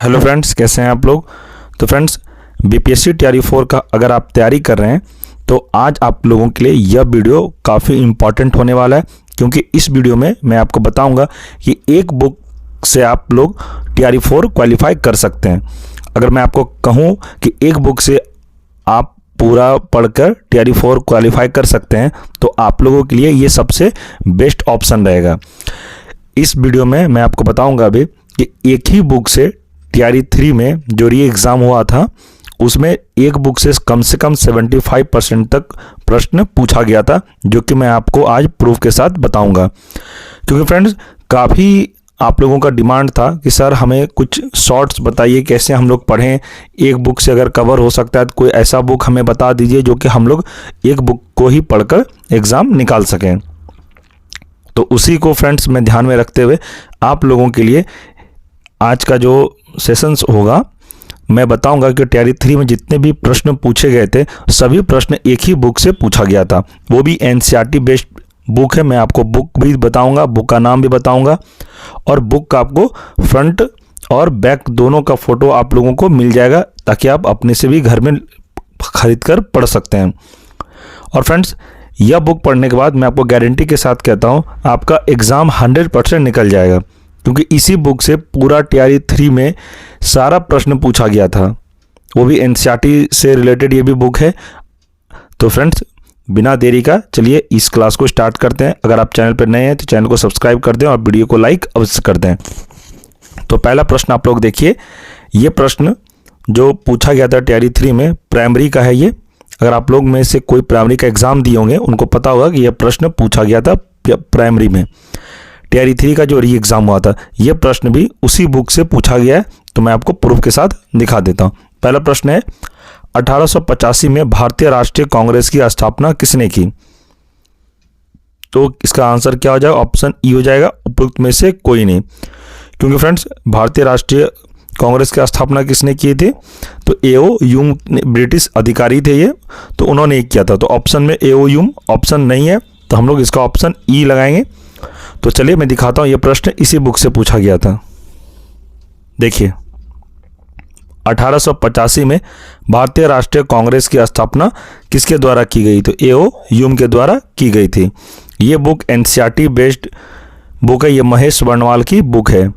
Hello friends, कैसे हैं आप लोग। तो फ्रेंड्स, बीपीएससी टीआरई 4 का अगर आप तैयारी कर रहे हैं तो आज आप लोगों के लिए यह वीडियो काफ़ी इम्पॉर्टेंट होने वाला है, क्योंकि इस वीडियो में मैं आपको बताऊंगा कि एक बुक से आप लोग टीआरई 4 क्वालिफाई कर सकते हैं। अगर मैं आपको कहूं कि एक बुक से आप पूरा पढ़कर टीआरई 4 क्वालिफाई कर सकते हैं तो आप लोगों के लिए ये सबसे बेस्ट ऑप्शन रहेगा। इस वीडियो में मैं आपको बताऊंगा अभी कि एक ही बुक से टीआरई 3 में जो री एग्ज़ाम हुआ था उसमें एक बुक से कम 75% तक प्रश्न पूछा गया था, जो कि मैं आपको आज प्रूफ के साथ बताऊंगा। क्योंकि फ्रेंड्स, काफ़ी आप लोगों का डिमांड था कि सर हमें कुछ शॉर्ट्स बताइए, कैसे हम लोग पढ़ें, एक बुक से अगर कवर हो सकता है तो कोई ऐसा बुक हमें बता दीजिए जो कि हम लोग एक बुक को ही पढ़कर एग्ज़ाम निकाल सकें। तो उसी को फ्रेंड्स मैं ध्यान में रखते हुए आप लोगों के लिए आज का जो सेशंस होगा मैं बताऊंगा कि टीआरई 3 में जितने भी प्रश्न पूछे गए थे सभी प्रश्न एक ही बुक से पूछा गया था, वो भी एनसीईआरटी बेस्ड बुक है। मैं आपको बुक भी बताऊंगा, बुक का नाम भी बताऊंगा, और बुक का आपको फ्रंट और बैक दोनों का फ़ोटो आप लोगों को मिल जाएगा, ताकि आप अपने से भी घर में खरीद कर पढ़ सकते हैं। और फ्रेंड्स, यह बुक पढ़ने के बाद मैं आपको गारंटी के साथ कहता हूँ आपका एग्ज़ाम 100% निकल जाएगा, क्योंकि इसी बुक से पूरा टीआरई 3 में सारा प्रश्न पूछा गया था, वो भी एनसीईआरटी से रिलेटेड ये भी बुक है। तो फ्रेंड्स, बिना देरी का चलिए इस क्लास को स्टार्ट करते हैं। अगर आप चैनल पर नए हैं तो चैनल को सब्सक्राइब कर दें और वीडियो को लाइक अवश्य कर दें। तो पहला प्रश्न आप लोग देखिए, ये प्रश्न जो पूछा गया था टीआरई 3 में प्राइमरी का है। ये अगर आप लोग में से कोई प्राइमरी का एग्ज़ाम दिए होंगे उनको पता होगा कि यह प्रश्न पूछा गया था प्राइमरी में। टीआरई 3 का जो री एग्ज़ाम हुआ था यह प्रश्न भी उसी बुक से पूछा गया है, तो मैं आपको प्रूफ के साथ दिखा देता हूँ। पहला प्रश्न है, 1885 में भारतीय राष्ट्रीय कांग्रेस की स्थापना किसने की। तो इसका आंसर क्या हो जाएगा, ऑप्शन ई हो जाएगा, उपयुक्त में से कोई नहीं। क्योंकि फ्रेंड्स, भारतीय राष्ट्रीय कांग्रेस की स्थापना किसने की थी, तो एओ यूम ब्रिटिश अधिकारी थे ये, तो उन्होंने एक किया था। तो ऑप्शन में एओ यूम ऑप्शन नहीं है, तो हम लोग इसका ऑप्शन ई लगाएंगे। तो चलिए मैं दिखाता हूँ, ये प्रश्न इसी बुक से पूछा गया था। देखिए, 1885 में भारतीय राष्ट्रीय कांग्रेस की स्थापना किसके द्वारा की गई, तो एओ यूम के द्वारा की गई थी। ये बुक एनसीईआरटी बेस्ड बुक है, ये महेश वर्णवाल की बुक है,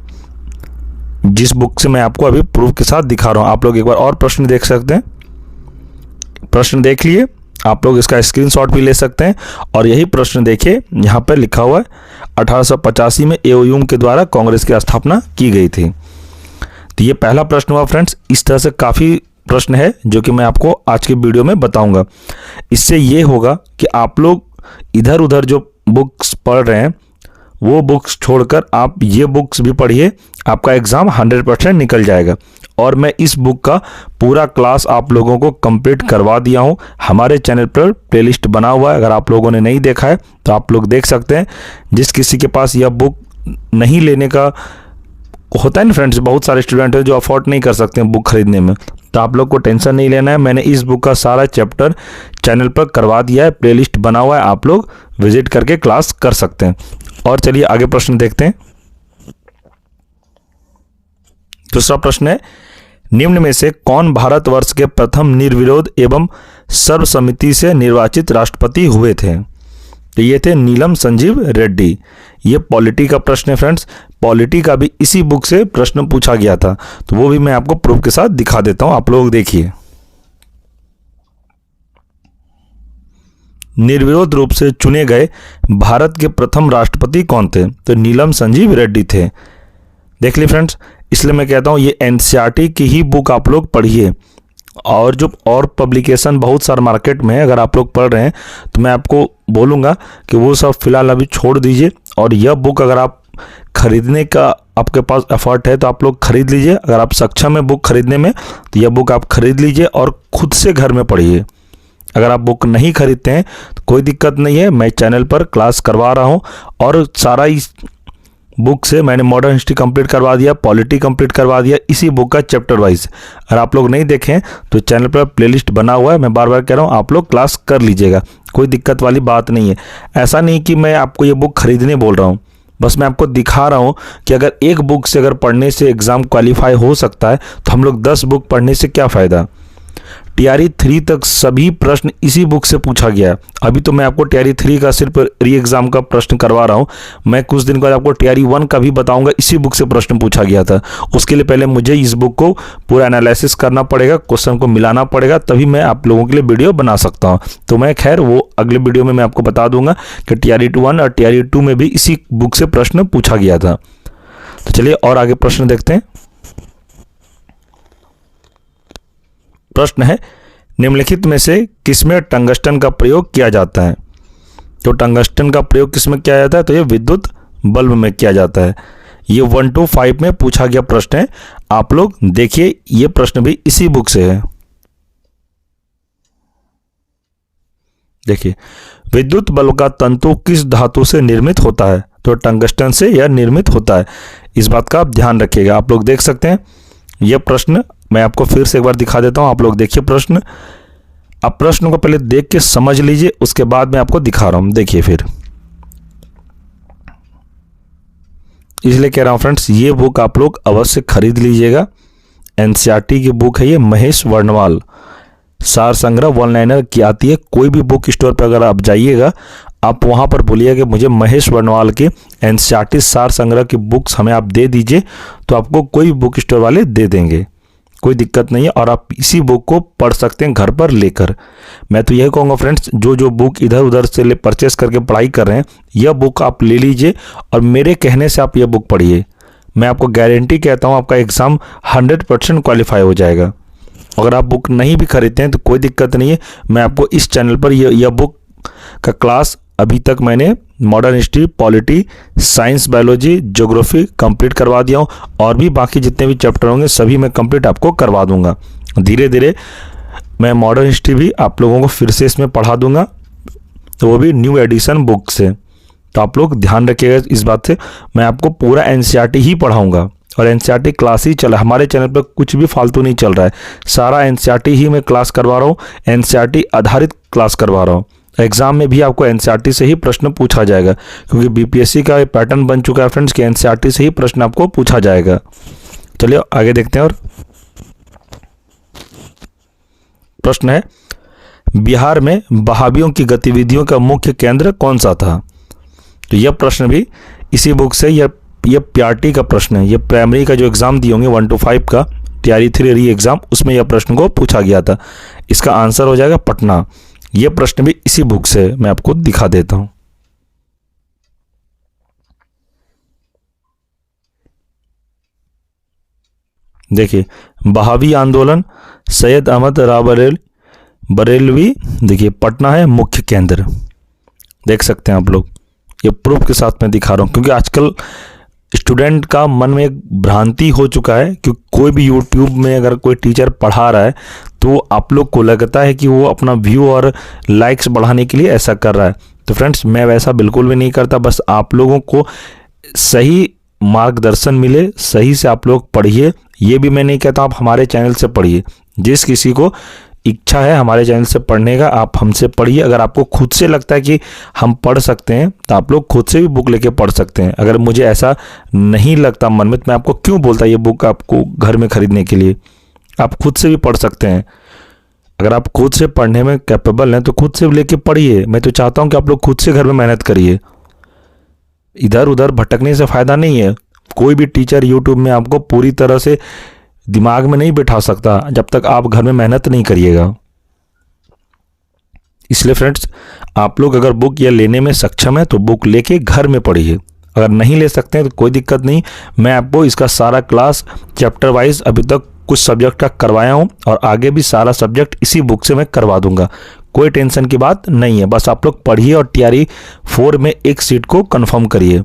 जिस बुक से मैं आपको अभी प्रूफ के साथ दिखा रहा हूँ। आप लोग एक बार और प्रश्न देख सकते हैं, प्रश्न देख लिए, आप लोग इसका स्क्रीनशॉट भी ले सकते हैं। और यही प्रश्न देखिए, यहाँ पर लिखा हुआ है 1885 में एओ यूम के द्वारा कांग्रेस की स्थापना की गई थी। तो ये पहला प्रश्न हुआ फ्रेंड्स। इस तरह से काफ़ी प्रश्न है जो कि मैं आपको आज के वीडियो में बताऊंगा। इससे ये होगा कि आप लोग इधर उधर जो बुक्स पढ़ रहे हैं वो बुक्स छोड़कर आप ये बुक्स भी पढ़िए, आपका एग्ज़ाम 100% निकल जाएगा। और मैं इस बुक का पूरा क्लास आप लोगों को कंप्लीट करवा दिया हूँ, हमारे चैनल पर प्लेलिस्ट बना हुआ है। अगर आप लोगों ने नहीं देखा है तो आप लोग देख सकते हैं। जिस किसी के पास यह बुक नहीं लेने का होता है ना फ्रेंड्स, बहुत सारे स्टूडेंट हैं जो अफोर्ड नहीं कर सकते हैं बुक खरीदने में, तो आप लोग को टेंशन नहीं लेना है। मैंने इस बुक का सारा चैप्टर चैनल पर करवा दिया है, प्लेलिस्ट बना हुआ है, आप लोग विजिट करके क्लास कर सकते हैं। और चलिए आगे प्रश्न देखते हैं। दूसरा प्रश्न है, निम्न में से कौन भारतवर्ष के प्रथम निर्विरोध एवं सर्वसम्मति से निर्वाचित राष्ट्रपति हुए थे। तो ये थे नीलम संजीव रेड्डी। ये पॉलिटी का प्रश्न है फ्रेंड्स, पॉलिटी का भी इसी बुक से प्रश्न पूछा गया था, तो वो भी मैं आपको प्रूफ के साथ दिखा देता हूं। आप लोग देखिए, निर्विरोध रूप से चुने गए भारत के प्रथम राष्ट्रपति कौन थे, तो नीलम संजीव रेड्डी थे। देख ली फ्रेंड्स, इसलिए मैं कहता हूँ ये एनसीईआरटी की ही बुक आप लोग पढ़िए। और जो और पब्लिकेशन बहुत सारे मार्केट में है, अगर आप लोग पढ़ रहे हैं तो मैं आपको बोलूँगा कि वो सब फिलहाल अभी छोड़ दीजिए। और यह बुक अगर आप खरीदने का आपके पास एफर्ट है तो आप लोग खरीद लीजिए। अगर आप सक्षम है बुक खरीदने में तो यह बुक आप खरीद लीजिए और खुद से घर में पढ़िए। अगर आप बुक नहीं खरीदते हैं तो कोई दिक्कत नहीं है, मैं चैनल पर क्लास करवा रहा हूँ और सारा इस बुक से मैंने मॉडर्न हिस्ट्री कंप्लीट करवा दिया, पॉलिटी कंप्लीट करवा दिया, इसी बुक का चैप्टर वाइज। अगर आप लोग नहीं देखें तो चैनल पर प्लेलिस्ट बना हुआ है, मैं बार बार कह रहा हूँ आप लोग क्लास कर लीजिएगा, कोई दिक्कत वाली बात नहीं है। ऐसा नहीं कि मैं आपको ये बुक खरीदने बोल रहा हूँ, बस मैं आपको दिखा रहा हूँ कि अगर एक बुक से अगर पढ़ने से एग्ज़ाम क्वालिफाई हो सकता है तो हम लोग 10 बुक पढ़ने से क्या फ़ायदा। टीआरई 3 तक सभी प्रश्न इसी बुक से पूछा गया है। अभी तो मैं आपको टीआरई 3 का सिर्फ री एग्ज़ाम का प्रश्न करवा रहा हूँ। मैं कुछ दिन बाद आपको टीआरई 1 का भी बताऊंगा, इसी बुक से प्रश्न पूछा गया था। उसके लिए पहले मुझे इस बुक को पूरा एनालिसिस करना पड़ेगा, क्वेश्चन को मिलाना पड़ेगा, तभी मैं आप लोगों के लिए वीडियो बना सकता हूँ। तो मैं खैर वो अगले वीडियो में मैं आपको बता दूंगा कि टीआरई 1 और टीआरई 2 में भी इसी बुक से प्रश्न पूछा गया था। तो चलिए और आगे प्रश्न देखते हैं। प्रश्न है, निम्नलिखित में से किसमें टंगस्टन का प्रयोग किया जाता है। तो टंगस्टन का प्रयोग किसमें किया जाता है, तो ये विद्युत बल्ब में किया जाता है। ये 1 to 5 में पूछा गया प्रश्न है। आप लोग देखिए, ये प्रश्न भी इसी बुक से है। देखिए, विद्युत बल्ब का तंतु किस धातु से निर्मित होता है, तो टंगस्टन से यह निर्मित होता है। इस बात का आप ध्यान रखिएगा। आप लोग देख सकते हैं यह प्रश्न मैं आपको फिर से एक बार दिखा देता हूं। आप लोग देखिए प्रश्न, आप प्रश्न को पहले देख के समझ लीजिए, उसके बाद मैं आपको दिखा रहा हूं। देखिए फिर, इसलिए कह रहा हूं फ्रेंड्स, ये बुक आप लोग अवश्य खरीद लीजिएगा। एनसीईआरटी की बुक है ये, महेश वर्णवाल सार संग्रह वन लाइनर की आती है। कोई भी बुक स्टोर पर अगर आप जाइएगा, आप वहाँ पर बोलिए कि मुझे महेश वर्णवाल के एनसीईआरटी सार संग्रह की बुक्स हमें आप दे दीजिए, तो आपको कोई बुक स्टोर वाले दे देंगे, कोई दिक्कत नहीं है। और आप इसी बुक को पढ़ सकते हैं घर पर लेकर। मैं तो यही कहूँगा फ्रेंड्स, जो बुक इधर उधर से परचेस करके पढ़ाई कर रहे हैं, यह बुक आप ले लीजिए और मेरे कहने से आप यह बुक पढ़िए। मैं आपको गारंटी कहता हूँ, आपका एग्ज़ाम 100% क्वालिफाई हो जाएगा। अगर आप बुक नहीं भी खरीदते हैं तो कोई दिक्कत नहीं है। मैं आपको इस चैनल पर यह बुक का क्लास अभी तक मैंने modern history, polity, science, biology, geography complete करवा दिया हूँ, और भी बाकी जितने भी चैप्टर होंगे सभी मैं कंप्लीट आपको करवा दूंगा। धीरे धीरे मैं मॉडर्न हिस्ट्री भी आप लोगों को फिर से इसमें पढ़ा दूंगा, तो वो भी न्यू एडिशन बुक से। तो आप लोग ध्यान रखिएगा इस बात से। मैं आपको पूरा एनसीईआरटी ही पढ़ाऊँगा और एनसीईआरटी क्लास ही चला। हमारे चैनल पर कुछ भी फालतू नहीं चल रहा है, सारा एनसीईआरटी ही मैं क्लास करवा रहा हूँ, एनसीईआरटी आधारित क्लास करवा रहा हूँ। एग्जाम में भी आपको एनसीईआरटी से ही प्रश्न पूछा जाएगा, क्योंकि बीपीएससी का एक पैटर्न बन चुका है फ्रेंड्स कि एनसीईआरटी से ही प्रश्न आपको पूछा जाएगा। चलिए आगे देखते हैं। और प्रश्न है, बिहार में बहावियों की गतिविधियों का मुख्य केंद्र कौन सा था। तो यह प्रश्न भी इसी बुक से, यह पीआरटी का प्रश्न है। यह प्राइमरी का जो एग्जाम दिए होंगे 1 to 5 का टीआरई 3 री एग्जाम, उसमें यह प्रश्न को पूछा गया था। इसका आंसर हो जाएगा पटना। यह प्रश्न भी इसी बुक से, मैं आपको दिखा देता हूं। देखिए, बहावी आंदोलन, सैयद अहमद बरेलवी, देखिए पटना है मुख्य केंद्र। देख सकते हैं आप लोग, ये प्रूफ के साथ मैं दिखा रहा हूं, क्योंकि आजकल स्टूडेंट का मन में एक भ्रांति हो चुका है कि कोई भी यूट्यूब में अगर कोई टीचर पढ़ा रहा है तो आप लोग को लगता है कि वो अपना व्यू और लाइक्स बढ़ाने के लिए ऐसा कर रहा है। तो फ्रेंड्स, मैं वैसा बिल्कुल भी नहीं करता। बस आप लोगों को सही मार्गदर्शन मिले, सही से आप लोग पढ़िए। ये भी मैं नहीं कहता आप हमारे चैनल से पढ़िए। जिस किसी को इच्छा है हमारे चैनल से पढ़ने का, आप हमसे पढ़िए। अगर आपको खुद से लगता है कि हम पढ़ सकते हैं तो आप लोग खुद से भी बुक लेके पढ़ सकते हैं। अगर मुझे ऐसा नहीं लगता मन में, तो मैं आपको क्यों बोलता ये बुक आपको घर में खरीदने के लिए। आप खुद से भी पढ़ सकते हैं। अगर आप खुद से पढ़ने में कैपेबल हैं तो खुद से लेके पढ़िए। मैं तो चाहता हूँ कि आप लोग खुद से घर में मेहनत करिए। इधर उधर भटकने से फ़ायदा नहीं है। कोई भी टीचर यूट्यूब में आपको पूरी तरह से दिमाग में नहीं बैठा सकता जब तक आप घर में मेहनत नहीं करिएगा। इसलिए फ्रेंड्स, आप लोग अगर बुक या लेने में सक्षम है तो बुक लेके घर में पढ़िए। अगर नहीं ले सकते हैं तो कोई दिक्कत नहीं, मैं आपको इसका सारा क्लास चैप्टर वाइज अभी तक कुछ सब्जेक्ट का करवाया हूँ, और आगे भी सारा सब्जेक्ट इसी बुक से मैं करवा दूंगा। कोई टेंशन की बात नहीं है। बस आप लोग पढ़िए और टीआरई 4 में एक सीट को कंफर्म करिए,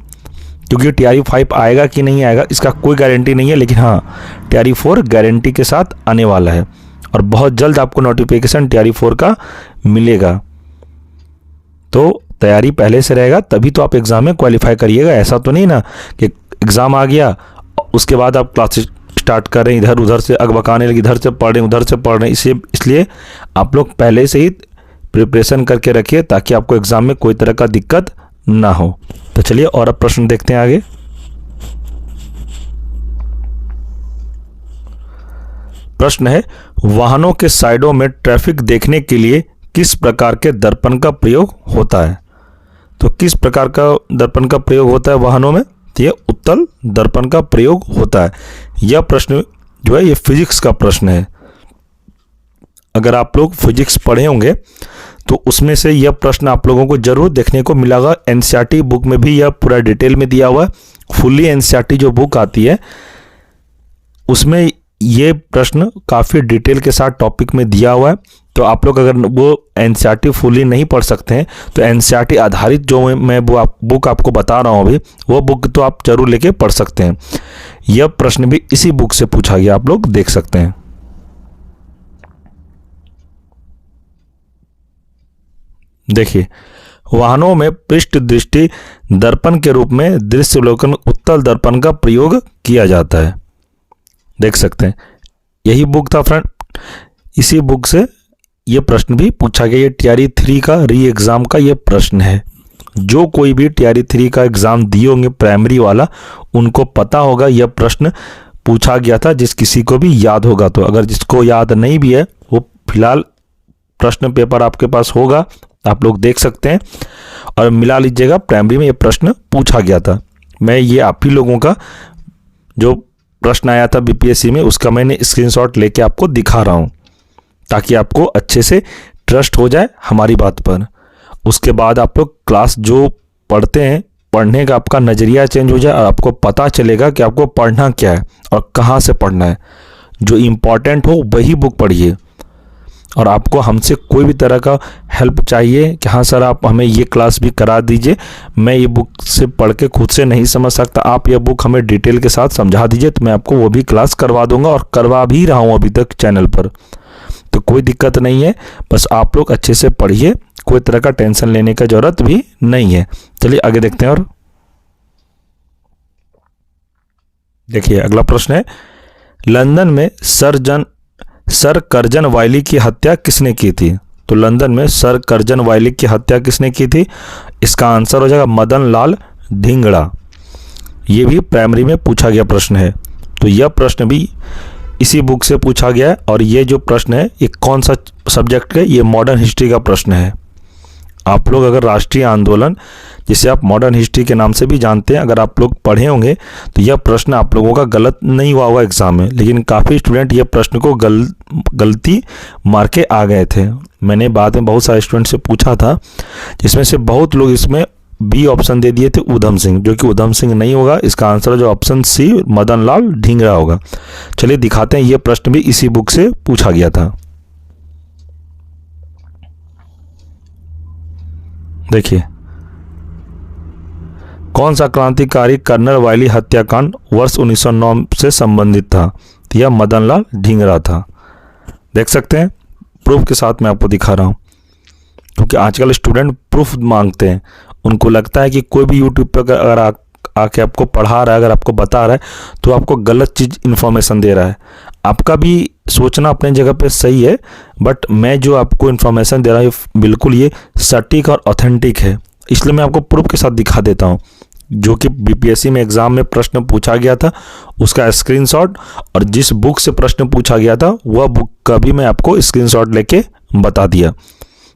क्योंकि टीआरई 5 आएगा कि नहीं आएगा इसका कोई गारंटी नहीं है, लेकिन हाँ टीआरई 4 गारंटी के साथ आने वाला है, और बहुत जल्द आपको नोटिफिकेशन टीआरई 4 का मिलेगा। तो तैयारी पहले से रहेगा तभी तो आप एग्ज़ाम में क्वालिफाई करिएगा। ऐसा तो नहीं ना कि एग्ज़ाम आ गया उसके बाद आप क्लासेस स्टार्ट कर रहे हैं, इधर उधर से अगबकाने लगे, इधर से पढ़ रहे हैं उधर से पढ़ रहे हैं। इसलिए आप लोग पहले से ही प्रिपरेशन करके रखिए ताकि आपको एग्ज़ाम में कोई तरह का दिक्कत ना हो। तो चलिए और अब प्रश्न देखते हैं आगे। प्रश्न है, वाहनों के साइडों में ट्रैफिक देखने के लिए किस प्रकार के दर्पण का प्रयोग होता है? तो किस प्रकार का दर्पण का प्रयोग होता है वाहनों में? तो यह उत्तल दर्पण का प्रयोग होता है। यह प्रश्न जो है ये फिजिक्स का प्रश्न है। अगर आप लोग फिजिक्स पढ़े होंगे तो उसमें से यह प्रश्न आप लोगों को जरूर देखने को मिलेगा। एनसीईआरटी बुक में भी यह पूरा डिटेल में दिया हुआ है। फुल्ली एनसीईआरटी जो बुक आती है उसमें ये प्रश्न काफ़ी डिटेल के साथ टॉपिक में दिया हुआ है। तो आप लोग अगर वो एनसीईआरटी फुल्ली नहीं पढ़ सकते हैं तो एनसीईआरटी आधारित जो मैं वो बुक आपको बता रहा हूँ अभी, वो बुक तो आप जरूर लेके पढ़ सकते हैं। यह प्रश्न भी इसी बुक से पूछा गया, आप लोग देख सकते हैं। देखिए, वाहनों में पृष्ठ दृष्टि दर्पण के रूप में दृश्यावलोकन उत्तल दर्पण का प्रयोग किया जाता है। देख सकते हैं, यही बुक था फ्रेंड। इसी बुक से ये प्रश्न भी पूछा गया। ये टीआरई 3 का री एग्जाम का ये प्रश्न है। जो कोई भी टीआरई 3 का एग्जाम दिए होंगे प्राइमरी वाला, उनको पता होगा यह प्रश्न पूछा गया था। जिस किसी को भी याद होगा तो, अगर जिसको याद नहीं भी है वो फिलहाल प्रश्न पेपर आपके पास होगा, आप लोग देख सकते हैं और मिला लीजिएगा। प्राइमरी में ये प्रश्न पूछा गया था। मैं ये आप ही लोगों का जो प्रश्न आया था बीपीएससी में उसका मैंने स्क्रीनशॉट लेके आपको दिखा रहा हूँ, ताकि आपको अच्छे से ट्रस्ट हो जाए हमारी बात पर। उसके बाद आप लोग क्लास जो पढ़ते हैं, पढ़ने का आपका नज़रिया चेंज हो जाए और आपको पता चलेगा कि आपको पढ़ना क्या है और कहाँ से पढ़ना है। जो इम्पॉर्टेंट हो वही बुक पढ़िए। और आपको हमसे कोई भी तरह का हेल्प चाहिए कि हाँ सर आप हमें ये क्लास भी करा दीजिए, मैं ये बुक से पढ़ के खुद से नहीं समझ सकता, आप ये बुक हमें डिटेल के साथ समझा दीजिए, तो मैं आपको वो भी क्लास करवा दूंगा और करवा भी रहा हूँ अभी तक चैनल पर। तो कोई दिक्कत नहीं है, बस आप लोग अच्छे से पढ़िए, कोई तरह का टेंशन लेने का जरूरत भी नहीं है। चलिए आगे देखते हैं। और देखिए अगला प्रश्न है, लंदन में सर कर्जन वाइली की हत्या किसने की थी? तो लंदन में सर कर्जन वाइली की हत्या किसने की थी? इसका आंसर हो जाएगा मदन लाल धिंगड़ा। ये भी प्राइमरी में पूछा गया प्रश्न है। तो यह प्रश्न भी इसी बुक से पूछा गया है। और ये जो प्रश्न है ये कौन सा सब्जेक्ट का? ये मॉडर्न हिस्ट्री का प्रश्न है। आप लोग अगर राष्ट्रीय आंदोलन, जिसे आप मॉडर्न हिस्ट्री के नाम से भी जानते हैं, अगर आप लोग पढ़े होंगे तो यह प्रश्न आप लोगों का गलत नहीं हुआ होगा एग्जाम में। लेकिन काफ़ी स्टूडेंट यह प्रश्न को गलती मार के आ गए थे। मैंने बाद में बहुत सारे स्टूडेंट से पूछा था, जिसमें से बहुत लोग इसमें बी ऑप्शन दे दिए थे उधम सिंह, जो कि उधम सिंह नहीं होगा। इसका आंसर जो ऑप्शन सी मदन लाल ढींगरा होगा। चलिए दिखाते हैं, यह प्रश्न भी इसी बुक से पूछा गया था। देखिए, कौन सा क्रांतिकारी कर्नल वाइली हत्याकांड वर्ष 1909 से संबंधित था? तो यह मदन लाल ढींगरा था। देख सकते हैं, प्रूफ के साथ मैं आपको दिखा रहा हूं, क्योंकि आजकल स्टूडेंट प्रूफ मांगते हैं। उनको लगता है कि कोई भी यूट्यूब पर अगर आके आपको पढ़ा रहा है, अगर आपको बता रहा है, तो आपको गलत चीज़ इन्फॉर्मेशन दे रहा है। आपका भी सोचना अपने जगह पे सही है, बट मैं जो आपको इन्फॉर्मेशन दे रहा हूँ बिल्कुल ये सटीक और ऑथेंटिक है। इसलिए मैं आपको प्रूफ के साथ दिखा देता हूँ। जो कि बीपीएससी में एग्जाम में प्रश्न पूछा गया था उसका स्क्रीनशॉट, और जिस बुक से प्रश्न पूछा गया था वह बुक का भी मैं आपको स्क्रीनशॉट लेके बता दिया।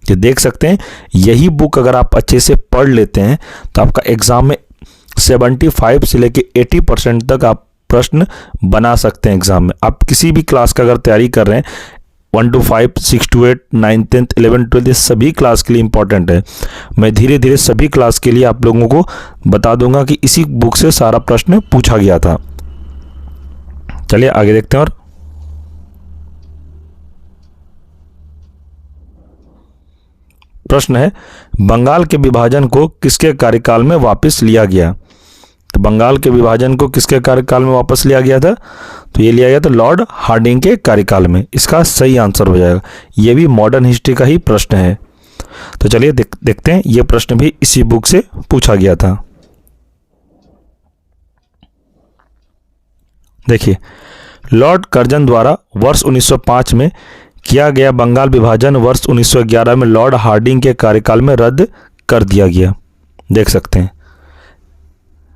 कि देख सकते हैं, यही बुक अगर आप अच्छे से पढ़ लेते हैं तो आपका एग्जाम में 75 से लेके 80% तक आप प्रश्न बना सकते हैं एग्जाम में। आप किसी भी क्लास का अगर तैयारी कर रहे हैं, 1 to 5, 6 to 8, 9, 10, 11, 12, ये सभी क्लास के लिए इंपॉर्टेंट है। मैं धीरे धीरे सभी क्लास के लिए आप लोगों को बता दूंगा कि इसी बुक से सारा प्रश्न पूछा गया था। चलिए आगे देखते हैं। और प्रश्न है, बंगाल के विभाजन को किसके कार्यकाल में वापस लिया गया? तो बंगाल के विभाजन को किसके कार्यकाल में वापस लिया गया था? तो ये लिया गया था लॉर्ड हार्डिंग के कार्यकाल में। इसका सही आंसर हो जाएगा। ये भी मॉडर्न हिस्ट्री का ही प्रश्न है। तो चलिए देखते हैं, ये प्रश्न भी इसी बुक से पूछा गया था। देखिए, लॉर्ड कर्जन द्वारा वर्ष 1905 में किया गया बंगाल विभाजन वर्ष 1911 में लॉर्ड हार्डिंग के कार्यकाल में रद्द कर दिया गया। देख सकते हैं,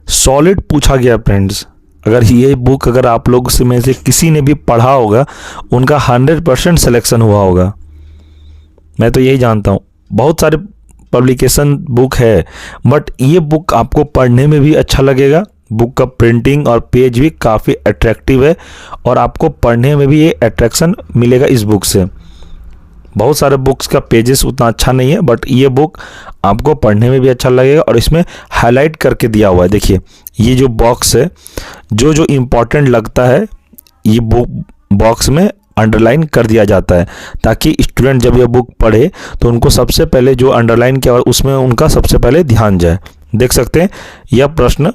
सॉलिड पूछा गया फ्रेंड्स। अगर ये बुक अगर आप लोग से में से किसी ने भी पढ़ा होगा, उनका 100% सिलेक्शन हुआ होगा। मैं तो यही जानता हूँ। बहुत सारे पब्लिकेशन बुक है, बट ये बुक आपको पढ़ने में भी अच्छा लगेगा। बुक का प्रिंटिंग और पेज भी काफ़ी अट्रैक्टिव है और आपको पढ़ने में भी ये अट्रैक्शन मिलेगा इस बुक से। बहुत सारे बुक्स का पेजेस उतना अच्छा नहीं है, बट ये बुक आपको पढ़ने में भी अच्छा लगेगा और इसमें हाईलाइट करके दिया हुआ है। देखिए ये जो बॉक्स है, जो जो इम्पोर्टेंट लगता है ये बुक बॉक्स में अंडरलाइन कर दिया जाता है, ताकि स्टूडेंट जब ये बुक पढ़े तो उनको सबसे पहले जो अंडरलाइन किया उसमें उनका सबसे पहले ध्यान जाए। देख सकते हैं यह प्रश्न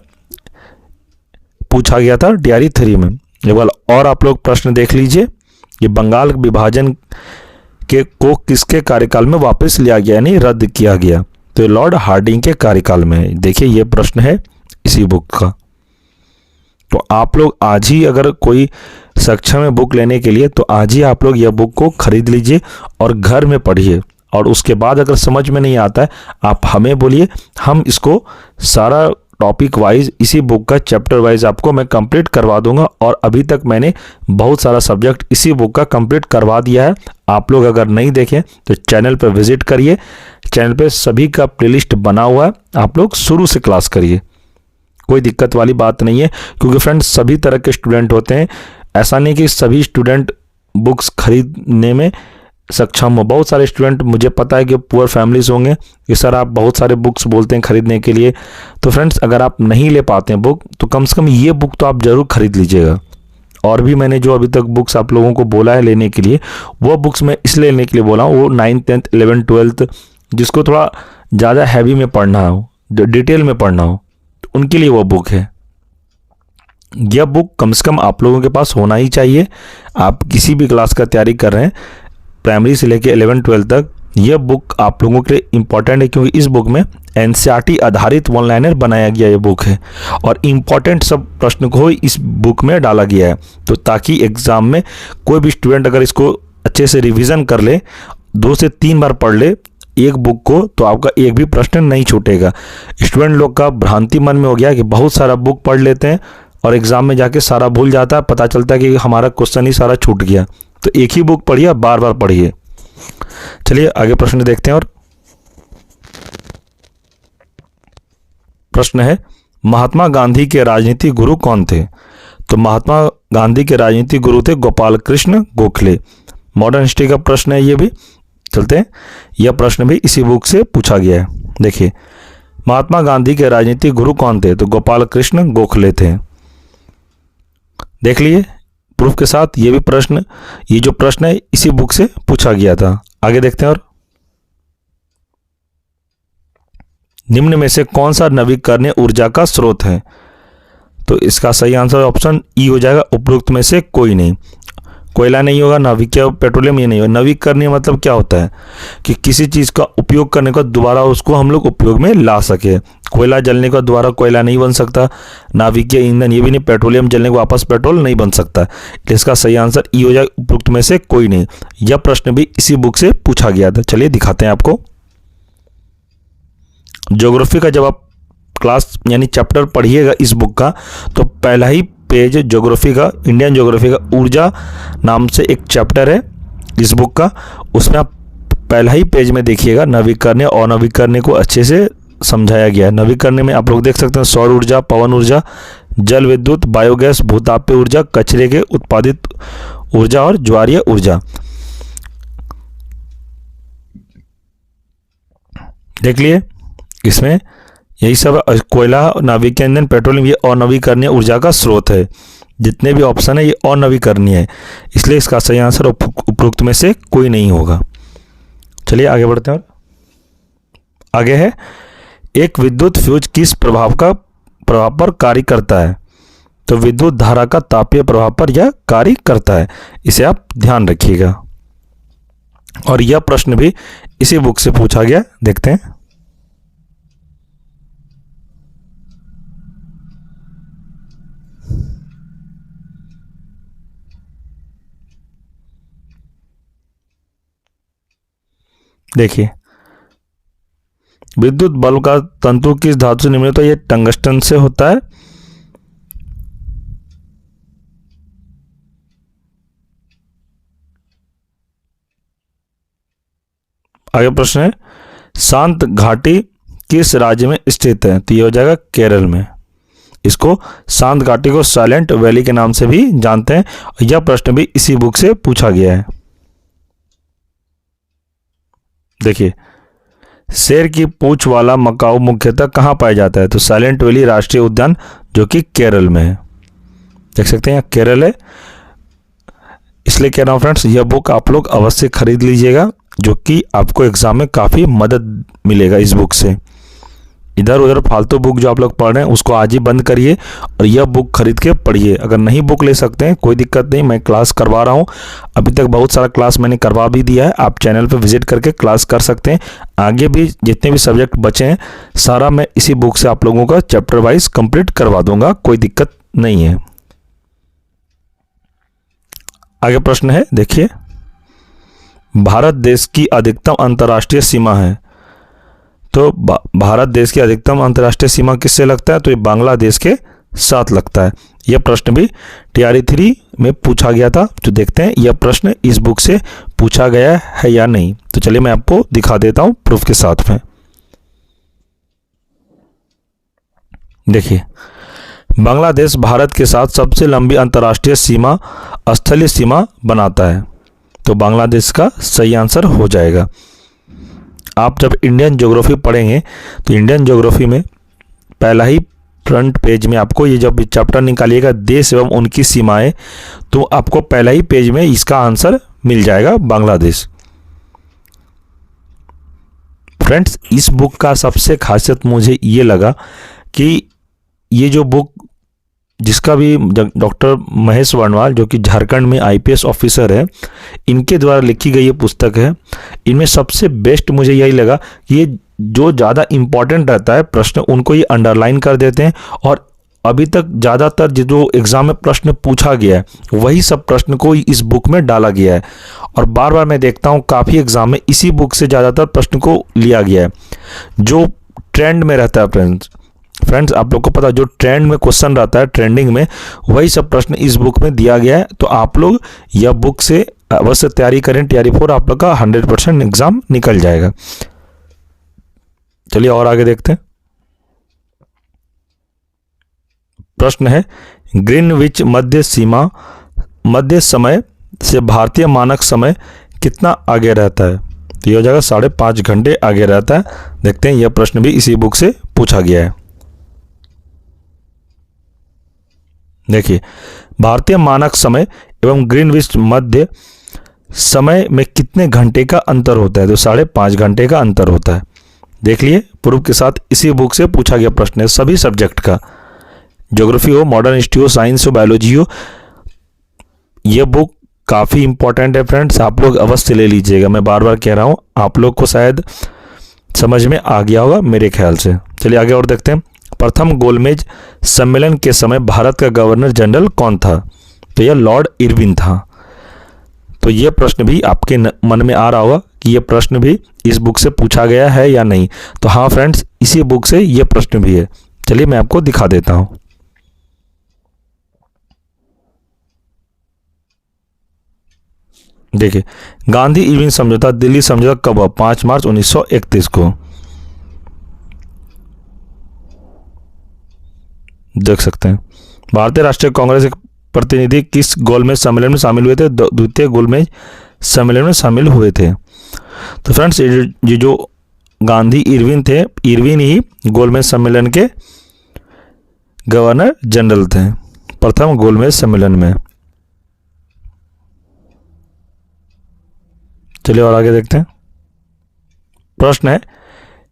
पूछा गया था टीआरई 3 में। एक बार और आप लोग प्रश्न देख लीजिए। ये बंगाल विभाजन के को किसके कार्यकाल में वापस लिया गया, यानी रद्द किया गया? तो लॉर्ड हार्डिंग के कार्यकाल में। देखिए ये प्रश्न है इसी बुक का। तो आप लोग आज ही अगर कोई सक्षम है बुक लेने के लिए, तो आज ही आप लोग यह बुक को खरीद लीजिए और घर में पढ़िए। और उसके बाद अगर समझ में नहीं आता है, आप हमें बोलिए, हम इसको सारा टॉपिक वाइज इसी बुक का चैप्टर वाइज आपको मैं कंप्लीट करवा दूंगा। और अभी तक मैंने बहुत सारा सब्जेक्ट इसी बुक का कंप्लीट करवा दिया है। आप लोग अगर नहीं देखें तो चैनल पर विजिट करिए, चैनल पे सभी का प्लेलिस्ट बना हुआ है, आप लोग शुरू से क्लास करिए। कोई दिक्कत वाली बात नहीं है, क्योंकि फ्रेंड्स सभी तरह के स्टूडेंट होते हैं। ऐसा नहीं कि सभी स्टूडेंट बुक्स खरीदने में सक्षम हो। बहुत सारे स्टूडेंट, मुझे पता है कि पुअर फैमिलीज होंगे कि सर आप बहुत सारे बुक्स बोलते हैं खरीदने के लिए। तो फ्रेंड्स अगर आप नहीं ले पाते हैं बुक, तो कम से कम ये बुक तो आप ज़रूर खरीद लीजिएगा। और भी मैंने जो अभी तक बुक्स आप लोगों को बोला है लेने के लिए, वो बुक्स मैं इसलिए लेने के लिए बोला हूँ, वो 9th 10th 11th 12th जिसको थोड़ा ज़्यादा हैवी में पढ़ना हो, डिटेल में पढ़ना हो, तो उनके लिए वो बुक है। यह बुक कम से कम आप लोगों के पास होना ही चाहिए। आप किसी भी क्लास का तैयारी कर रहे हैं, प्राइमरी से लेकर 11th 12th तक, यह बुक आप लोगों के लिए इम्पॉर्टेंट है, क्योंकि इस बुक में एनसीईआरटी आधारित वन लाइनर बनाया गया ये बुक है और इम्पॉर्टेंट सब प्रश्न को इस बुक में डाला गया है। तो ताकि एग्जाम में कोई भी स्टूडेंट अगर इसको अच्छे से रिवीजन कर ले, 2 से 3 बार पढ़ ले एक बुक को, तो आपका एक भी प्रश्न नहीं छूटेगा। स्टूडेंट लोग का भ्रांति मन में हो गया कि बहुत सारा बुक पढ़ लेते हैं और एग्जाम में जाके सारा भूल जाता है, पता चलता है कि हमारा क्वेश्चन ही सारा छूट गया। तो एक ही बुक पढ़िए, बार बार पढ़िए। चलिए आगे प्रश्न देखते हैं। और प्रश्न है, महात्मा गांधी के राजनीतिक गुरु कौन थे? तो महात्मा गांधी के राजनीतिक गुरु थे गोपाल कृष्ण गोखले। मॉडर्न हिस्ट्री का प्रश्न है ये भी। चलते हैं, यह प्रश्न भी इसी बुक से पूछा गया है। देखिए महात्मा गांधी के राजनीतिक गुरु कौन थे? तो गोपाल कृष्ण गोखले थे। देख लिए प्रूफ के साथ। ये भी प्रश्न, ये जो प्रश्न है इसी बुक से पूछा गया था। आगे देखते हैं। और निम्न में से कौन सा नवीकरणीय ऊर्जा का स्रोत है? तो इसका सही आंसर ऑप्शन ई हो जाएगा, उपरोक्त में से कोई नहीं। कोयला नहीं होगा, नाभिकीय पेट्रोलियम ये नहीं होगा। नवीकरणीय मतलब क्या होता है कि किसी चीज़ का उपयोग करने का दोबारा उसको हम लोग उपयोग में ला सके। कोयला जलने का दोबारा कोयला नहीं बन सकता, नाभिकीय ईंधन ये भी नहीं, पेट्रोलियम जलने को वापस पेट्रोल नहीं बन सकता। इसका सही आंसर ई हो जाएगा, उपरोक्त में से कोई नहीं। यह प्रश्न भी इसी बुक से पूछा गया था। चलिए दिखाते हैं आपको। ज्योग्राफी का जब आप क्लास यानी चैप्टर पढ़िएगा इस बुक का, तो पहला ही पेज ज्योग्राफी का, इंडियन ज्योग्राफी का ऊर्जा नाम से एक चैप्टर है इस बुक का। उसमें आप पहला ही पेज में देखिएगा नवीकरणीय और अनवीकरणीय को अच्छे से समझाया गया है। नवीकरणीय में आप लोग देख सकते हैं सौर ऊर्जा, पवन ऊर्जा, जल विद्युत, बायोगैस, भूतापीय ऊर्जा, कचरे के उत्पादित ऊर्जा और ज्वारीय ऊर्जा। देख लिए इसमें यही सब कोयला, नाभिकीय ईंधन, पेट्रोलियम ये अनवीकरणीय ऊर्जा का स्रोत है। जितने भी ऑप्शन है ये अनवीकरणीय है, इसलिए इसका सही आंसर उपरोक्त में से कोई नहीं होगा। चलिए आगे बढ़ते हैं। और आगे है, एक विद्युत फ्यूज किस प्रभाव पर कार्य करता है? तो विद्युत धारा का तापीय प्रभाव पर यह कार्य करता है। इसे आप ध्यान रखिएगा। और यह प्रश्न भी इसी बुक से पूछा गया। देखते हैं। देखिए विद्युत बल्ब का तंतु किस धातु से निर्मित होता है? ये टंगस्टन से होता है। आगे प्रश्न है, शांत घाटी किस राज्य में स्थित है? तो ये हो जाएगा केरल में। इसको शांत घाटी को साइलेंट वैली के नाम से भी जानते हैं। यह प्रश्न भी इसी बुक से पूछा गया है। देखिए, शेर की पूंछ वाला मकाऊ मुख्यतः कहाँ पाया जाता है? तो साइलेंट वैली राष्ट्रीय उद्यान, जो कि केरल में है। देख सकते हैं यहाँ केरल है। इसलिए कह रहा हूँ फ्रेंड्स, यह बुक आप लोग अवश्य खरीद लीजिएगा, जो कि आपको एग्जाम में काफ़ी मदद मिलेगा इस बुक से। इधर उधर फालतू बुक जो आप लोग पढ़ रहे हैं उसको आज ही बंद करिए और यह बुक खरीद के पढ़िए। अगर नहीं बुक ले सकते हैं कोई दिक्कत नहीं, मैं क्लास करवा रहा हूँ। अभी तक बहुत सारा क्लास मैंने करवा भी दिया है, आप चैनल पर विजिट करके क्लास कर सकते हैं। आगे भी जितने भी सब्जेक्ट बचे हैं सारा मैं इसी बुक से आप लोगों का चैप्टर वाइज कंप्लीट करवा दूंगा, कोई दिक्कत नहीं है। आगे प्रश्न है, देखिए, भारत देश की अधिकतम अंतर्राष्ट्रीय सीमा है। तो भारत देश की अधिकतम अंतर्राष्ट्रीय सीमा किससे लगता है? तो ये बांग्लादेश के साथ लगता है। यह प्रश्न भी TRE 3 में पूछा गया था। तो देखते हैं यह प्रश्न इस बुक से पूछा गया है या नहीं। तो चलिए मैं आपको दिखा देता हूं प्रूफ के साथ में। देखिए, बांग्लादेश भारत के साथ सबसे लंबी अंतर्राष्ट्रीय सीमा स्थलीय सीमा बनाता है। तो बांग्लादेश का सही आंसर हो जाएगा। आप जब इंडियन ज्योग्राफी पढ़ेंगे तो इंडियन ज्योग्राफी में पहला ही फ्रंट पेज में आपको ये जब चैप्टर निकालिएगा देश एवं उनकी सीमाएं, तो आपको पहला ही पेज में इसका आंसर मिल जाएगा, बांग्लादेश। फ्रेंड्स, इस बुक का सबसे खासियत मुझे ये लगा कि ये जो बुक, जिसका भी डॉक्टर महेश वर्णवाल, जो कि झारखंड में IPS ऑफिसर है, इनके द्वारा लिखी गई ये पुस्तक है। इनमें सबसे बेस्ट मुझे यही लगा कि ये जो ज़्यादा इम्पॉर्टेंट रहता है प्रश्न, उनको ये अंडरलाइन कर देते हैं और अभी तक ज़्यादातर जो एग्ज़ाम में प्रश्न पूछा गया है वही सब प्रश्न को इस बुक में डाला गया है। और बार बार मैं देखता हूँ काफ़ी एग्ज़ाम में इसी बुक से ज़्यादातर प्रश्न को लिया गया है, जो ट्रेंड में रहता है। फ्रेंड्स, आप लोग को पता है जो ट्रेंड में क्वेश्चन रहता है, ट्रेंडिंग में, वही सब प्रश्न इस बुक में दिया गया है। तो आप लोग यह बुक से अवश्य तैयारी करें। TRE 4 आप लोग का 100% एग्जाम निकल जाएगा। चलिए और आगे देखते हैं। प्रश्न है, ग्रीनविच मध्य समय से भारतीय मानक समय कितना आगे रहता है? तो ये हो जाएगा 5.5 घंटे आगे रहता है। देखते हैं, यह प्रश्न भी इसी बुक से पूछा गया है। देखिए, भारतीय मानक समय एवं ग्रीनविच मध्य समय में कितने घंटे का अंतर होता है? तो 5.5 घंटे का अंतर होता है। देख लिए, प्रूफ के साथ इसी बुक से पूछा गया प्रश्न है, सभी सब्जेक्ट का, ज्योग्राफी हो, मॉडर्न हिस्ट्री हो, साइंस हो, बायोलॉजी हो। यह बुक काफ़ी इंपॉर्टेंट है फ्रेंड्स, आप लोग अवश्य ले लीजिएगा। मैं बार बार कह रहा हूँ, आप लोग को शायद समझ में आ गया होगा मेरे ख्याल से। चलिए आगे और देखते हैं। प्रथम गोलमेज सम्मेलन के समय भारत का गवर्नर जनरल कौन था? तो यह लॉर्ड इरविन था। तो यह प्रश्न भी आपके मन में आ रहा होगा कि यह प्रश्न भी इस बुक से पूछा गया है या नहीं। तो हाँ फ्रेंड्स, इसी बुक से यह प्रश्न भी है। चलिए मैं आपको दिखा देता हूं। देखिए, गांधी इरविन समझौता, दिल्ली समझौता कब हुआ? 5 मार्च 1931 को। देख सकते हैं। भारतीय राष्ट्रीय कांग्रेस के प्रतिनिधि किस गोलमेज सम्मेलन में शामिल हुए थे? द्वितीय गोलमेज सम्मेलन में शामिल हुए थे। तो फ्रेंड्स, ये जो गांधी इरविन थे, इरविन ही गोलमेज सम्मेलन के गवर्नर जनरल थे, प्रथम गोलमेज सम्मेलन में। चलिए और आगे देखते हैं। प्रश्न है,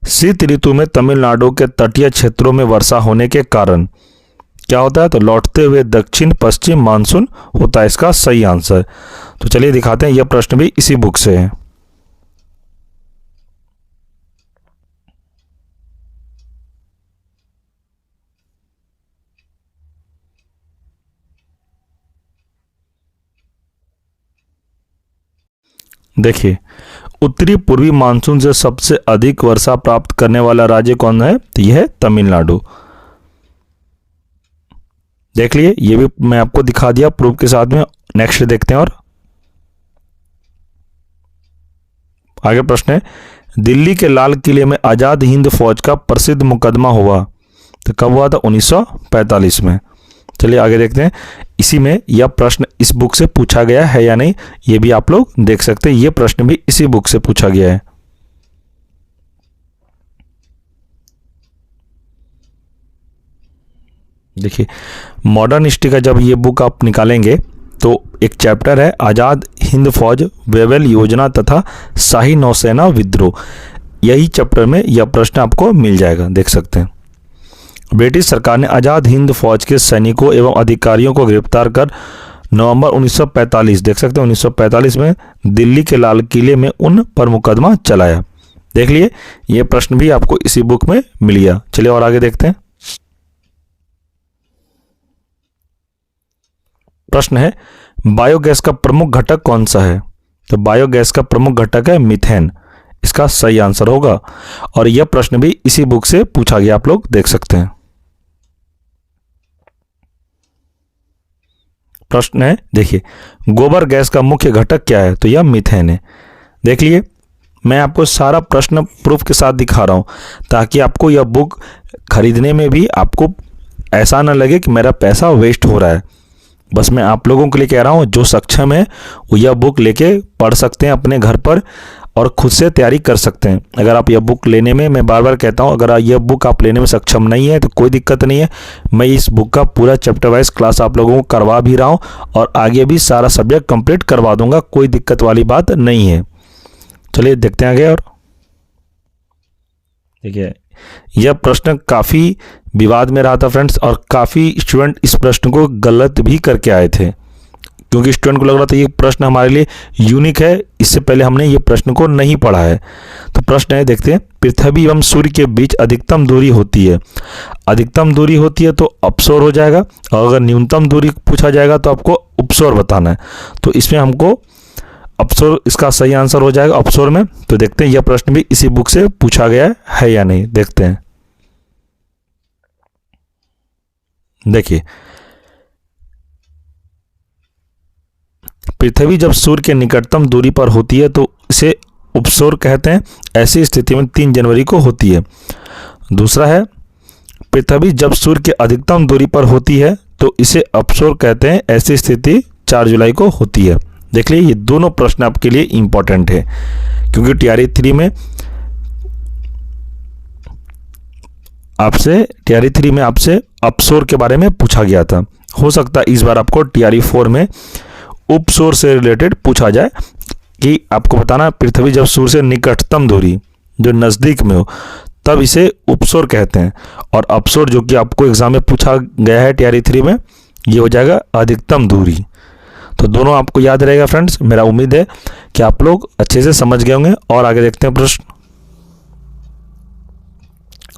शीत ऋतु में तमिलनाडु के तटीय क्षेत्रों में वर्षा होने के कारण क्या होता है? तो लौटते हुए दक्षिण पश्चिम मानसून होता है इसका सही आंसर। तो चलिए दिखाते हैं, यह प्रश्न भी इसी बुक से है। देखिए, उत्तरी पूर्वी मानसून से सबसे अधिक वर्षा प्राप्त करने वाला राज्य कौन है? तो यह है तमिलनाडु। देख लिए, ये भी मैं आपको दिखा दिया प्रूफ के साथ में। नेक्स्ट देखते हैं और आगे प्रश्न है, दिल्ली के लाल किले में आजाद हिंद फौज का प्रसिद्ध मुकदमा हुआ तो कब हुआ था? 1945 में। चलिए आगे देखते हैं। इसी में यह प्रश्न इस बुक से पूछा गया है या नहीं, ये भी आप लोग देख सकते हैं। यह प्रश्न भी इसी बुक से पूछा गया है। देखिए, मॉडर्न हिस्ट्री का जब ये बुक आप निकालेंगे तो एक चैप्टर है आज़ाद हिंद फौज, वेवेल योजना तथा शाही नौसेना विद्रोह। यही चैप्टर में यह प्रश्न आपको मिल जाएगा, देख सकते हैं। ब्रिटिश सरकार ने आज़ाद हिंद फौज के सैनिकों एवं अधिकारियों को गिरफ्तार कर नवंबर 1945, देख सकते हैं 1945 में दिल्ली के लाल किले में उन पर मुकदमा चलाया। देख लिए, यह प्रश्न भी आपको इसी बुक में मिल गया। चलिए और आगे देखते हैं। प्रश्न है, बायोगैस का प्रमुख घटक कौन सा है? तो बायोगैस का प्रमुख घटक है मीथेन, इसका सही आंसर होगा। और यह प्रश्न भी इसी बुक से पूछा गया, आप लोग देख सकते हैं। प्रश्न है, देखिए, गोबर गैस का मुख्य घटक क्या है? तो यह मीथेन है। देख लिए, मैं आपको सारा प्रश्न प्रूफ के साथ दिखा रहा हूं ताकि आपको यह बुक खरीदने में भी आपको ऐसा ना लगे कि मेरा पैसा वेस्ट हो रहा है। बस मैं आप लोगों के लिए कह रहा हूँ, जो सक्षम है वो यह बुक लेके पढ़ सकते हैं अपने घर पर और खुद से तैयारी कर सकते हैं। अगर आप यह बुक लेने में, मैं बार बार कहता हूँ, अगर यह बुक आप लेने में सक्षम नहीं है तो कोई दिक्कत नहीं है। मैं इस बुक का पूरा चैप्टर वाइज क्लास आप लोगों को करवा भी रहा हूँ और आगे भी सारा सब्जेक्ट कंप्लीट करवा दूंगा, कोई दिक्कत वाली बात नहीं है। चलिए देखते हैं आगे। और देखिए, यह प्रश्न काफ़ी विवाद में रहा था फ्रेंड्स, और काफ़ी स्टूडेंट इस प्रश्न को गलत भी करके आए थे, क्योंकि स्टूडेंट को लग रहा था ये प्रश्न हमारे लिए यूनिक है, इससे पहले हमने ये प्रश्न को नहीं पढ़ा है। तो प्रश्न है, देखते हैं। पृथ्वी एवं सूर्य के बीच अधिकतम दूरी होती है। अधिकतम दूरी होती है तो अपसौर हो जाएगा, और अगर न्यूनतम दूरी पूछा जाएगा तो आपको उपसौर बताना है। तो इसमें हमको अपसौर इसका सही आंसर हो जाएगा, अपसौर में। तो देखते हैं यह प्रश्न भी इसी बुक से पूछा गया है या नहीं, देखते हैं। देखिए, पृथ्वी जब सूर्य के निकटतम दूरी पर होती है तो इसे उपसौर कहते हैं। ऐसी स्थिति में 3 जनवरी को होती है। दूसरा है, पृथ्वी जब सूर्य के अधिकतम दूरी पर होती है तो इसे अपसौर कहते हैं। ऐसी स्थिति 4 जुलाई को होती है। देख लीजिए, ये दोनों प्रश्न आपके लिए इंपॉर्टेंट है, क्योंकि टीआरई 3 में आपसे अपसौर के बारे में पूछा गया था। हो सकता है इस बार आपको टीआरई 4 में उपसौर से रिलेटेड पूछा जाए कि आपको बताना पृथ्वी जब सूर्य से निकटतम दूरी, जो नज़दीक में हो, तब इसे उपसौर कहते हैं। और अपसौर, जो कि आपको एग्जाम में पूछा गया है टीआरई 3 में, ये हो जाएगा अधिकतम दूरी। तो दोनों आपको याद रहेगा फ्रेंड्स। मेरा उम्मीद है कि आप लोग अच्छे से समझ गए होंगे। और आगे देखते हैं प्रश्न।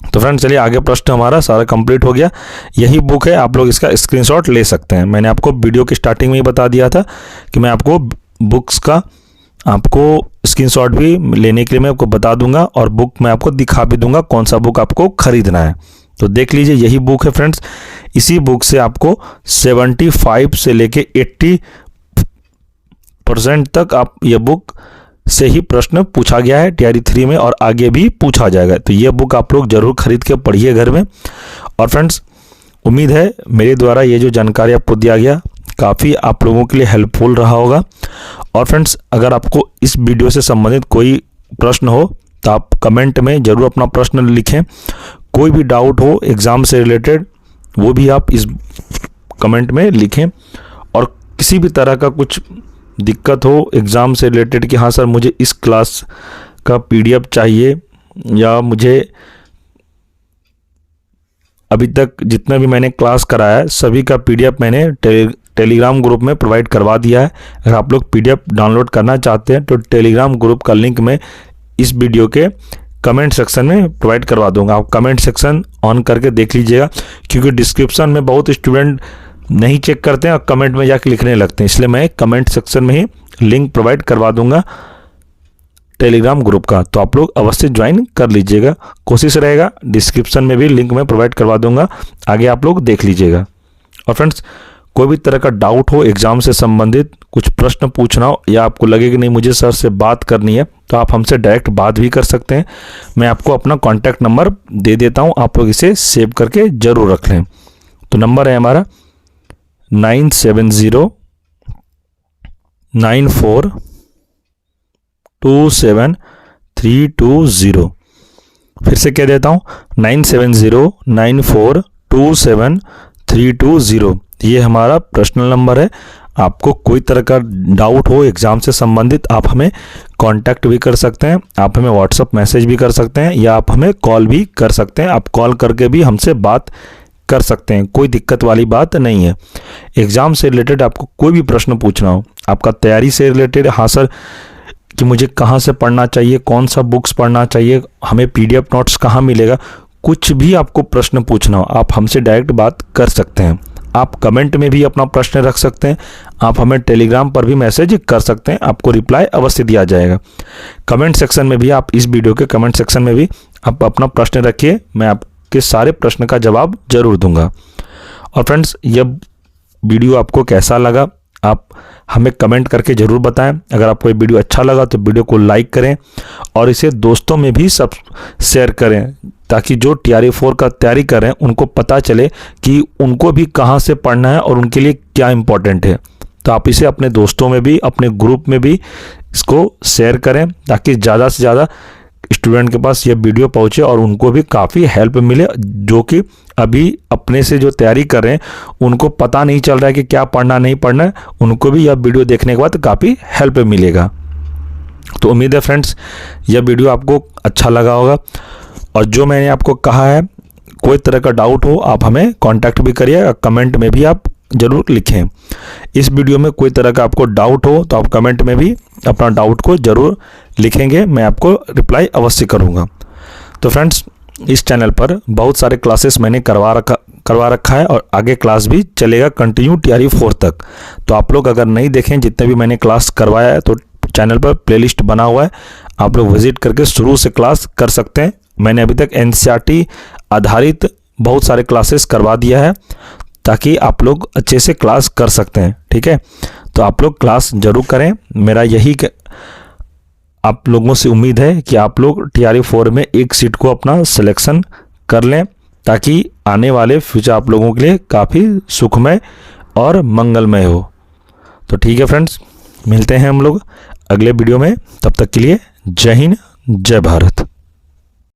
तो फ्रेंड्स चलिए, आगे प्रश्न हमारा सारा कंप्लीट हो गया। यही बुक है, आप लोग इसका स्क्रीनशॉट ले सकते हैं। मैंने आपको वीडियो की स्टार्टिंग में ही बता दिया था कि मैं आपको बुक्स का स्क्रीनशॉट भी लेने के लिए मैं आपको बता दूंगा, और बुक मैं आपको दिखा भी दूंगा कौन सा बुक आपको खरीदना है। तो देख लीजिए, यही बुक है फ्रेंड्स। इसी बुक से आपको 75 से लेके 80% तक आप ये बुक से ही प्रश्न पूछा गया है टीआरई 3 में, और आगे भी पूछा जाएगा। तो ये बुक आप लोग जरूर खरीद के पढ़िए घर में। और फ्रेंड्स, उम्मीद है मेरे द्वारा ये जो जानकारी आपको दिया गया काफ़ी आप लोगों के लिए हेल्पफुल रहा होगा। और फ्रेंड्स, अगर आपको इस वीडियो से संबंधित कोई प्रश्न हो तो आप कमेंट में ज़रूर अपना प्रश्न लिखें। कोई भी डाउट हो एग्ज़ाम से रिलेटेड, वो भी आप इस कमेंट में लिखें। और किसी भी तरह का कुछ दिक्कत हो एग्ज़ाम से रिलेटेड कि हाँ सर मुझे इस क्लास का पीडीएफ चाहिए, या मुझे अभी तक जितना भी मैंने क्लास कराया है सभी का पीडीएफ मैंने टेलीग्राम ग्रुप में प्रोवाइड करवा दिया है। अगर आप लोग पीडीएफ डाउनलोड करना चाहते हैं तो टेलीग्राम ग्रुप का लिंक मैं इस वीडियो के कमेंट सेक्शन में प्रोवाइड करवा दूंगा। आप कमेंट सेक्शन ऑन करके देख लीजिएगा, क्योंकि डिस्क्रिप्शन में बहुत स्टूडेंट नहीं चेक करते हैं और कमेंट में जाके लिखने लगते हैं, इसलिए मैं कमेंट सेक्शन में ही लिंक प्रोवाइड करवा दूंगा टेलीग्राम ग्रुप का, तो आप लोग अवश्य ज्वाइन कर लीजिएगा। कोशिश रहेगा डिस्क्रिप्शन में भी लिंक मैं प्रोवाइड करवा दूंगा, आगे आप लोग देख लीजिएगा। और फ्रेंड्स, कोई भी तरह का डाउट हो, एग्जाम से संबंधित कुछ प्रश्न पूछना हो, या आपको लगे कि नहीं मुझे सर से बात करनी है, तो आप हमसे डायरेक्ट बात भी कर सकते हैं। मैं आपको अपना कॉन्टैक्ट नंबर दे देता हूं, आप लोग इसे सेव करके जरूर रख लें। तो नंबर है हमारा 9709427320। फिर से कह देता हूं 9709427320। ये हमारा पर्सनल नंबर है। आपको कोई तरह का डाउट हो एग्जाम से संबंधित, आप हमें कांटेक्ट भी कर सकते हैं, आप हमें व्हाट्सएप मैसेज भी कर सकते हैं, या आप हमें कॉल भी कर सकते हैं। आप कॉल करके भी हमसे बात कर सकते हैं, कोई दिक्कत वाली बात नहीं है। एग्जाम से रिलेटेड आपको कोई भी प्रश्न पूछना हो, आपका तैयारी से रिलेटेड, हाँ सर कि मुझे कहाँ से पढ़ना चाहिए, कौन सा बुक्स पढ़ना चाहिए, हमें PDF नोट्स कहाँ मिलेगा, कुछ भी आपको प्रश्न पूछना हो, आप हमसे डायरेक्ट बात कर सकते हैं। आप कमेंट में भी अपना प्रश्न रख सकते हैं, आप हमें टेलीग्राम पर भी मैसेज कर सकते हैं, आपको रिप्लाई अवश्य दिया जाएगा। कमेंट सेक्शन में भी आप, इस वीडियो के कमेंट सेक्शन में भी आप अपना प्रश्न रखिए, मैं आपके सारे प्रश्न का जवाब जरूर दूंगा। और फ्रेंड्स, यह वीडियो आपको कैसा लगा आप हमें कमेंट करके ज़रूर बताएं। अगर आपको ये वीडियो अच्छा लगा तो वीडियो को लाइक करें और इसे दोस्तों में भी सब शेयर करें, ताकि जो TRE4 का तैयारी कर रहे हैं उनको पता चले कि उनको भी कहाँ से पढ़ना है और उनके लिए क्या इम्पोर्टेंट है। तो आप इसे अपने दोस्तों में भी, अपने ग्रुप में भी इसको शेयर करें, ताकि ज़्यादा से ज़्यादा स्टूडेंट के पास यह वीडियो पहुंचे और उनको भी काफ़ी हेल्प मिले, जो कि अभी अपने से जो तैयारी कर रहे हैं उनको पता नहीं चल रहा है कि क्या पढ़ना नहीं पढ़ना है, उनको भी यह वीडियो देखने के बाद काफ़ी हेल्प मिलेगा। तो उम्मीद है फ्रेंड्स यह वीडियो आपको अच्छा लगा होगा, और जो मैंने आपको कहा है, कोई तरह का डाउट हो आप हमें कांटेक्ट भी करिए, कमेंट में भी आप ज़रूर लिखें। इस वीडियो में कोई तरह का आपको डाउट हो तो आप कमेंट में भी अपना डाउट को ज़रूर लिखेंगे, मैं आपको रिप्लाई अवश्य करूँगा। तो फ्रेंड्स, इस चैनल पर बहुत सारे क्लासेस मैंने करवा रखा है, और आगे क्लास भी चलेगा कंटिन्यू TRE4 तक। तो आप लोग अगर नहीं देखें जितने भी मैंने क्लास करवाया है, तो चैनल पर प्लेलिस्ट बना हुआ है, आप लोग विजिट करके शुरू से क्लास कर सकते हैं। मैंने अभी तक NCERT आधारित बहुत सारे क्लासेस करवा दिया है, ताकि आप लोग अच्छे से क्लास कर सकते हैं। ठीक है, तो आप लोग क्लास जरूर करें। मेरा यही आप लोगों से उम्मीद है कि आप लोग TRE4 में एक सीट को अपना सिलेक्शन कर लें, ताकि आने वाले फ्यूचर आप लोगों के लिए काफ़ी सुखमय और मंगलमय हो। तो ठीक है फ्रेंड्स, मिलते हैं हम लोग अगले वीडियो में, तब तक के लिए जय हिंद, जय भारत।